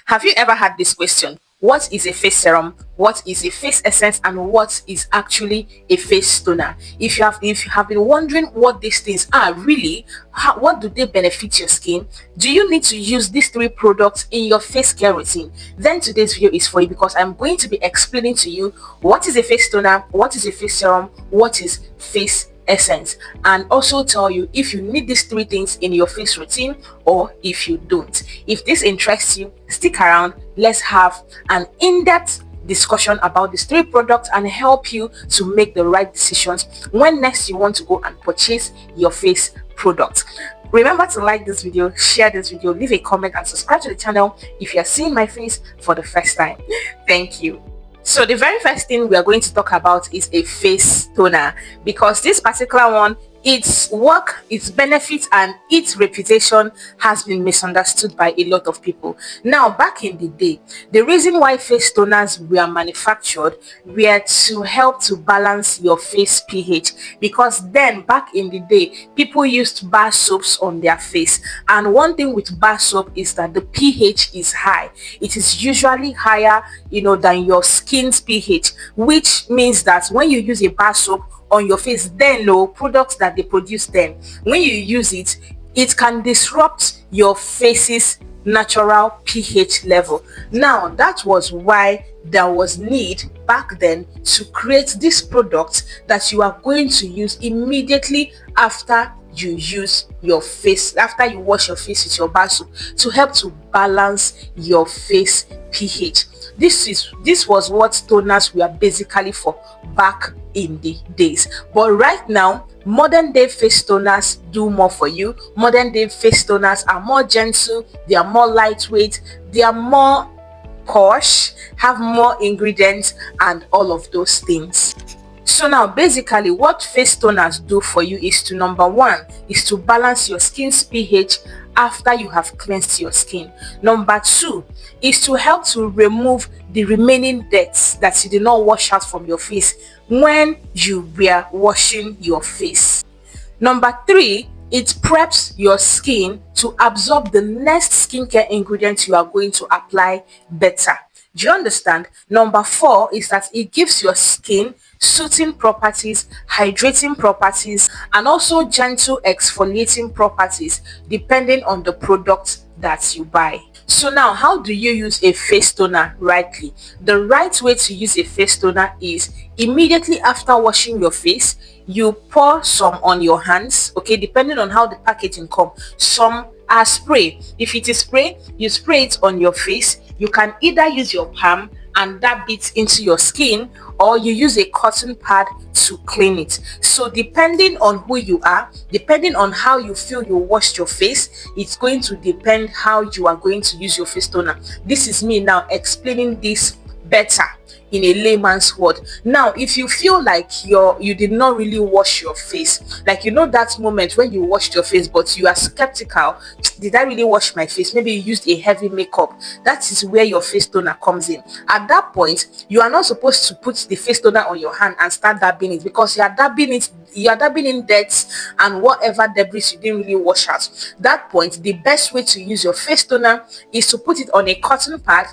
Have you ever had this question? What is a face serum? What is a face essence? And what is actually a face toner? If you have been wondering what these things are really, what do they benefit your skin? Do you need to use these three products in your face care routine? Then today's video is for you because I'm going to be explaining to you what is a face toner, what is a face serum, what is face essence, and also tell you if you need these three things in your face routine or if you don't. If this interests you, stick around. Let's have an in-depth discussion about these three products and help you to make the right decisions when next you want to go and purchase your face product. Remember to like this video, share this video, leave a comment, and subscribe to the channel if you are seeing my face for the first time. Thank you. So the very first thing we are going to talk about is a face toner, because this particular one, its work, its benefits, and its reputation has been misunderstood by a lot of people. Now, back in the day, the reason why face toners were manufactured were to help to balance your face pH, because then back in the day, people used bar soaps on their face, and one thing with bar soap is that the pH is high. It is usually higher, than your skin's pH, which means that when you use a bar soap on your face, then no products that they produce, then when you use it, it can disrupt your face's natural pH level. Now, that was why there was need back then to create this product that you are going to use immediately after you use your face, after you wash your face with your bar soap, to help to balance your face pH. This was what toners were basically for back in the days. But right now, modern day face toners do more for you. Modern day face toners are more gentle, they are more lightweight, they are more posh, have more ingredients, and all of those things. So now basically what face toners do for you is to, number one, is to balance your skin's pH after you have cleansed your skin. Number two is to help to remove the remaining dirt that you did not wash out from your face when you were washing your face. Number three, it preps your skin to absorb the next skincare ingredient you are going to apply better. Do you understand? Number four is that it gives your skin soothing properties, hydrating properties, and also gentle exfoliating properties depending on the product that you buy. So now, how do you use a face toner rightly? The right way to use a face toner is immediately after washing your face, you pour some on your hands, okay, depending on how the packaging comes. Some are spray. If it is spray, you spray it on your face. You can either use your palm and dab it into your skin, or you use a cotton pad to clean it. So depending on who you are, depending on how you feel you washed your face, it's going to depend how you are going to use your face toner. This is me now explaining this better in a layman's word. Now, if you feel like you did not really wash your face, like that moment when you washed your face but you are skeptical, did I really wash my face? Maybe you used a heavy makeup. That is where your face toner comes in. At that point, you are not supposed to put the face toner on your hand and start dabbing it, because you are dabbing in dirt and whatever debris you didn't really wash out. That point, the best way to use your face toner is to put it on a cotton pad,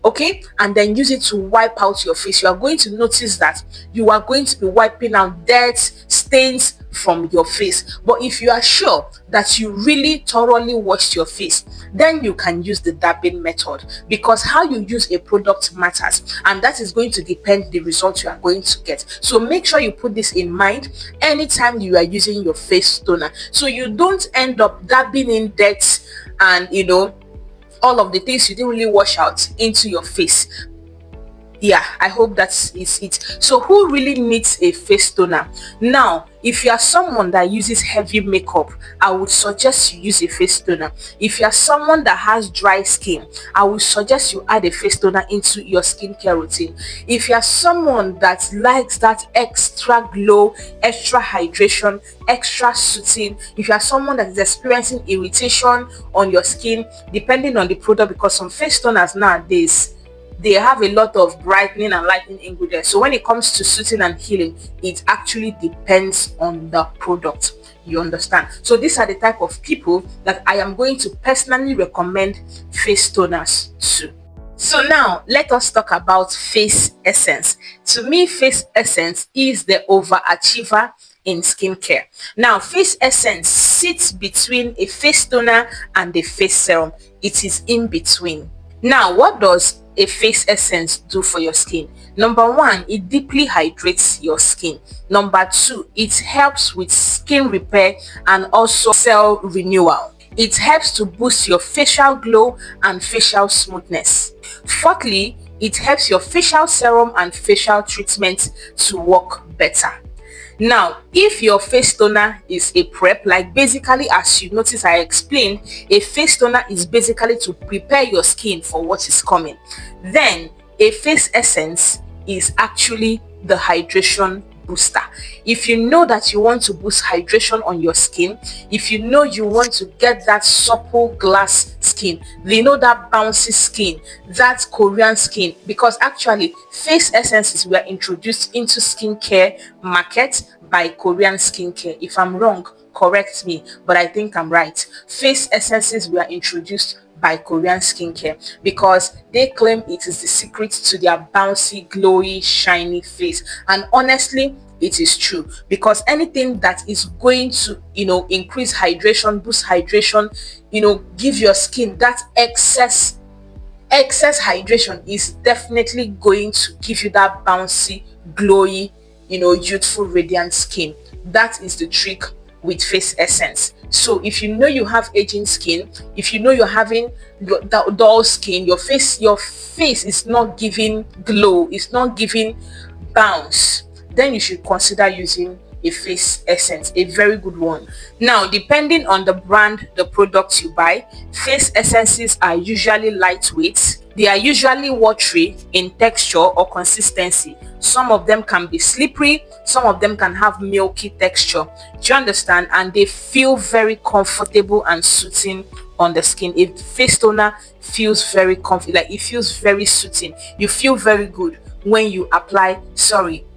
okay, and then use it to wipe out your face. You are going to notice that you are going to be wiping out dirt, stains from your face. But if you are sure that you really thoroughly washed your face, then you can use the dabbing method, because how you use a product matters, and that is going to depend the result you are going to get. So make sure you put this in mind anytime you are using your face toner, so you don't end up dabbing in dirt and all of the things you didn't really wash out into your face. Yeah, I hope that is it. So who really needs a face toner? Now, if you are someone that uses heavy makeup, I would suggest you use a face toner. If you are someone that has dry skin, I would suggest you add a face toner into your skincare routine. If you are someone that likes that extra glow, extra hydration, extra soothing, if you are someone that is experiencing irritation on your skin, depending on the product, because some face toners nowadays, they have a lot of brightening and lightening ingredients. So when it comes to soothing and healing, it actually depends on the product. You understand? So these are the type of people that I am going to personally recommend face toners to. So now let us talk about face essence. To me, face essence is the overachiever in skincare. Now, face essence sits between a face toner and a face serum. It is in between. Now, what does a face essence do for your skin? Number one, it deeply hydrates your skin. Number two, it helps with skin repair and also cell renewal. It helps to boost your facial glow and facial smoothness. Fourthly, it helps your facial serum and facial treatment to work better. Now, if your face toner is a prep, like basically as you notice I explained, a face toner is basically to prepare your skin for what is coming. Then a face essence is actually the hydration booster. If you know that you want to boost hydration on your skin, if you know you want to get that supple glass skin, that bouncy skin, that Korean skin, because actually face essences were introduced into skincare market by Korean skincare. If I'm wrong, correct me, but I think I'm right. Face essences were introduced by Korean skincare because they claim it is the secret to their bouncy, glowy, shiny face. And honestly, it is true, because anything that is going to increase hydration, boost hydration, give your skin that excess hydration is definitely going to give you that bouncy, glowy, youthful, radiant skin. That is the trick with face essence. So if you know you have aging skin, if you know you're having dull skin, your face is not giving glow, it's not giving bounce, then you should consider using a face essence, a very good one. Now, depending on the brand, the product you buy, face essences are usually lightweight. They are usually watery in texture or consistency. Some of them can be slippery, some of them can have milky texture. Do you understand? And they feel very comfortable and soothing on the skin. A face toner feels very comfortable, like it feels very soothing. You feel very good when you apply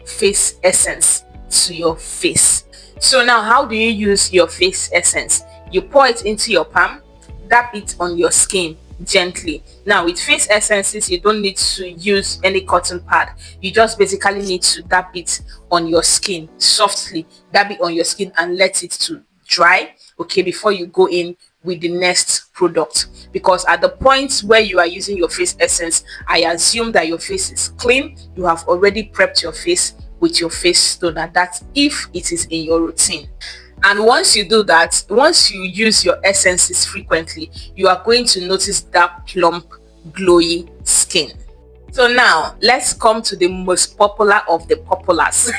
face essence to your face. So now, how do you use your face essence? You pour it into your palm, dab it on your skin gently. Now, with face essences, you don't need to use any cotton pad. You just basically need to dab it on your skin softly. Dab it on your skin and let it to dry, okay, before you go in with the next product. Because at the point where you are using your face essence, I assume that your face is clean. You have already prepped your face with your face toner. That's if it is in your routine. And once you do that, once you use your essences frequently, you are going to notice that plump, glowy skin. So now let's come to the most popular of the populars.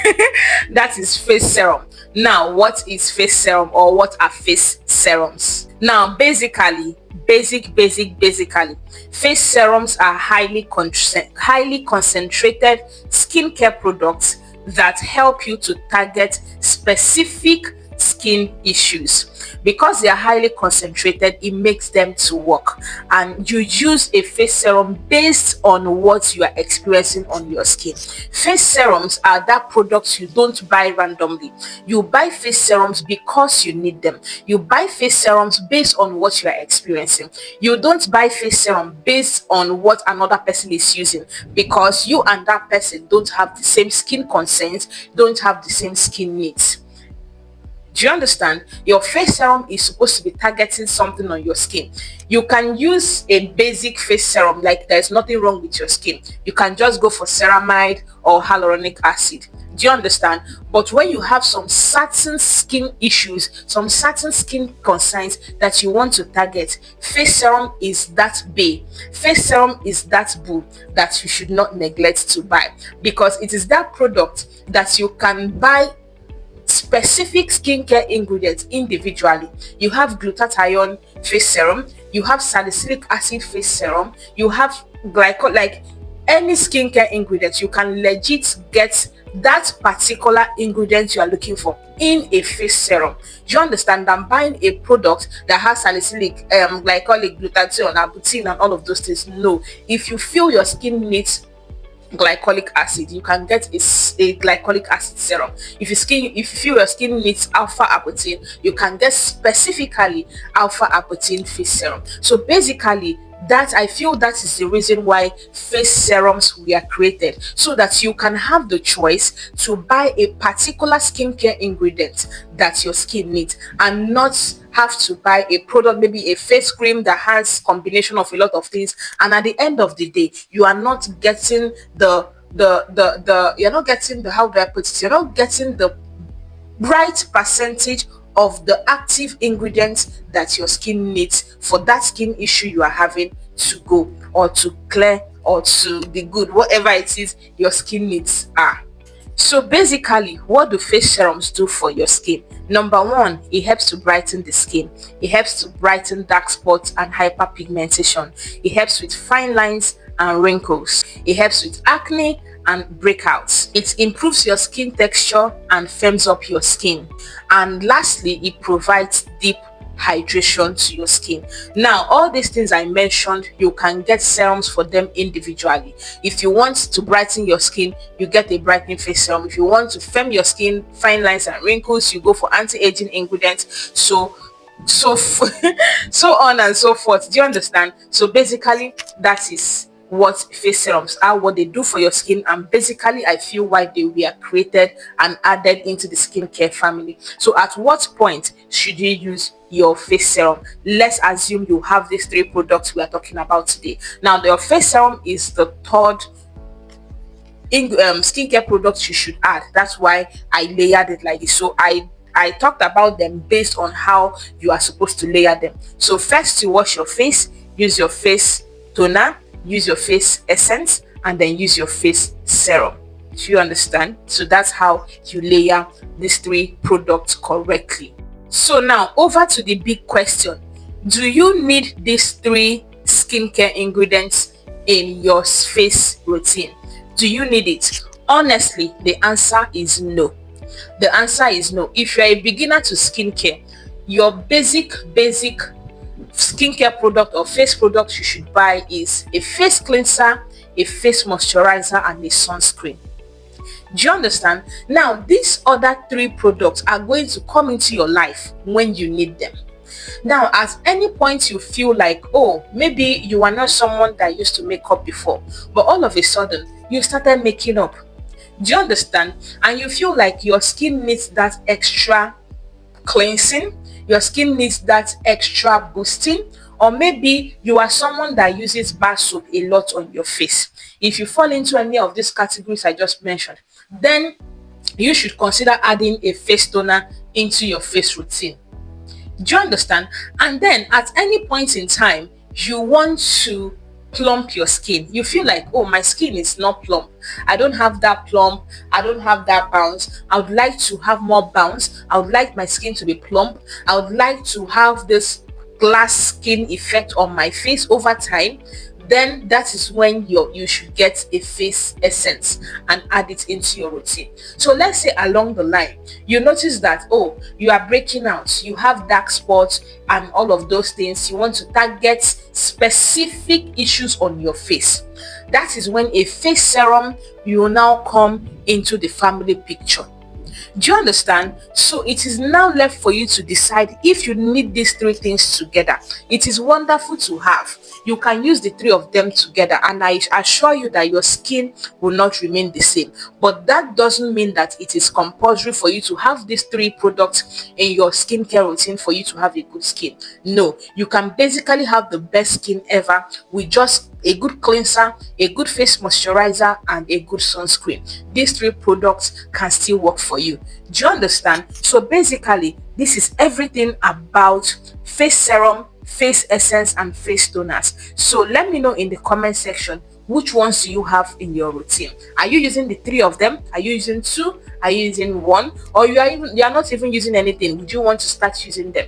That is face serum. Now, what is face serum, or what are face serums? Now, basically, face serums are highly concentrated skincare products that help you to target specific skin issues. Because they are highly concentrated, it makes them to work, and you use a face serum based on what you are experiencing on your skin. Face serums are that products you don't buy randomly. You buy face serums because you need them. You buy face serums based on what you are experiencing. You don't buy face serum based on what another person is using, because you and that person don't have the same skin concerns, don't have the same skin needs. Do you understand? Your face serum is supposed to be targeting something on your skin. You can use a basic face serum, like there's nothing wrong with your skin. You can just go for ceramide or hyaluronic acid. Do you understand? But when you have some certain skin issues, some certain skin concerns that you want to target, face serum is that bae. Face serum is that boo that you should not neglect to buy, because it is that product that you can buy specific skincare ingredients individually. You have glutathione face serum, you have salicylic acid face serum, you have glycol, like any skincare ingredient you can legit get that particular ingredient you are looking for in a face serum. Do you understand? Than buying a product that has salicylic, glycolic, glutathione, arbutin, and all of those things. No, if you feel your skin needs glycolic acid, you can get a glycolic acid serum. If you feel your skin needs alpha arbutin, you can get specifically alpha arbutin face serum. So basically, that I feel that is the reason why face serums were created, so that you can have the choice to buy a particular skincare ingredient that your skin needs, and not have to buy a product, maybe a face cream that has combination of a lot of things, and at the end of the day you are not getting the you're not getting the, how do I put it, you're not getting the right percentage of the active ingredients that your skin needs for that skin issue you are having to go, or to clear, or to be good, whatever it is your skin needs are. So basically, what do face serums do for your skin? Number one, it helps to brighten the skin. It helps to brighten dark spots and hyperpigmentation. It helps with fine lines and wrinkles. It helps with acne and breakouts. It improves your skin texture and firms up your skin. And lastly, it provides deep hydration to your skin. Now, all these things I mentioned, you can get serums for them individually. If you want to brighten your skin, you get a brightening face serum. If you want to firm your skin, fine lines and wrinkles, you go for anti-aging ingredients. So on and so forth. Do you understand? So basically, that is what face serums are, what they do for your skin, and basically I feel why they were created and added into the skincare family. So at what point should you use your face serum? Let's assume you have these three products we are talking about today. Now, your face serum is the third skincare product you should add. That's why I layered it like this. So I talked about them based on how you are supposed to layer them. So first, you wash your face, use your face toner, use your face essence, and then use your face serum. Do you understand? So that's how you layer these three products correctly. So now, over to the big question: do you need these three skincare ingredients in your face routine? Do you need it? Honestly, the answer is no. The answer is no. If you're a beginner to skincare, your basic skincare product or face product you should buy is a face cleanser, a face moisturizer, and a sunscreen. Do you understand? Now, these other three products are going to come into your life when you need them. Now, at any point you feel like, oh, maybe you are not someone that used to make up before, but all of a sudden you started making up. Do you understand? And you feel like your skin needs that extra cleansing, your skin needs that extra boosting, or maybe you are someone that uses bar soap a lot on your face. If you fall into any of these categories I just mentioned, then you should consider adding a face toner into your face routine. Do you understand? And then at any point in time you want to plump your skin, you feel like, oh, my skin is not plump, I don't have that plump, I don't have that bounce, I would like to have more bounce, I would like my skin to be plump, I would like to have this glass skin effect on my face over time, then that is when you should get a face essence and add it into your routine. So let's say along the line you notice that, oh, you are breaking out, you have dark spots and all of those things, you want to target specific issues on your face. That is when a face serum will now come into the family picture. Do you understand? So it is now left for you to decide if you need these three things together. It is wonderful to have. You can use the three of them together, and I assure you that your skin will not remain the same. But that doesn't mean that it is compulsory for you to have these three products in your skincare routine for you to have a good skin. No, you can basically have the best skin ever with just a good cleanser, a good face moisturizer, and a good sunscreen. These three products can still work for you. Do you understand? So basically, this is everything about face serum, face essence, and face toners. So let me know in the comment section, which ones do you have in your routine? Are you using the three of them? Are you using two? Are you using one? Or you are not even using anything? Would you want to start using them?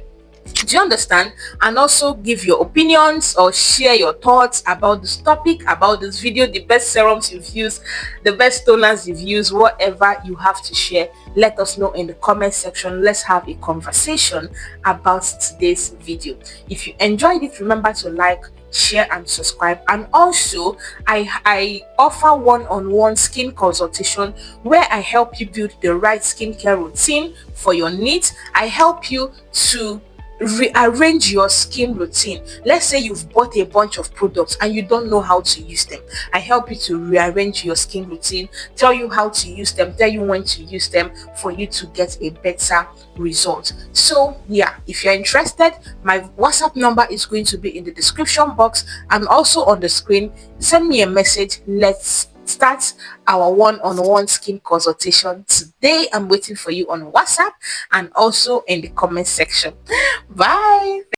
Do you understand? And also give your opinions or share your thoughts about this topic, about this video, the best serums you've used, the best toners you've used, whatever you have to share. Let us know in the comment section. Let's have a conversation about today's video. If you enjoyed it, remember to like, share and subscribe. And also I offer one-on-one skin consultation where I help you build the right skincare routine for your needs. I help you to rearrange your skin routine. Let's say you've bought a bunch of products and you don't know how to use them. I help you to rearrange your skin routine, tell you how to use them, tell you when to use them for you to get a better result. So yeah, if you're interested, my WhatsApp number is going to be in the description box and also on the screen. Send me a message. Let's start our one-on-one skin consultation today. I'm waiting for you on WhatsApp and also in the comment section. Bye.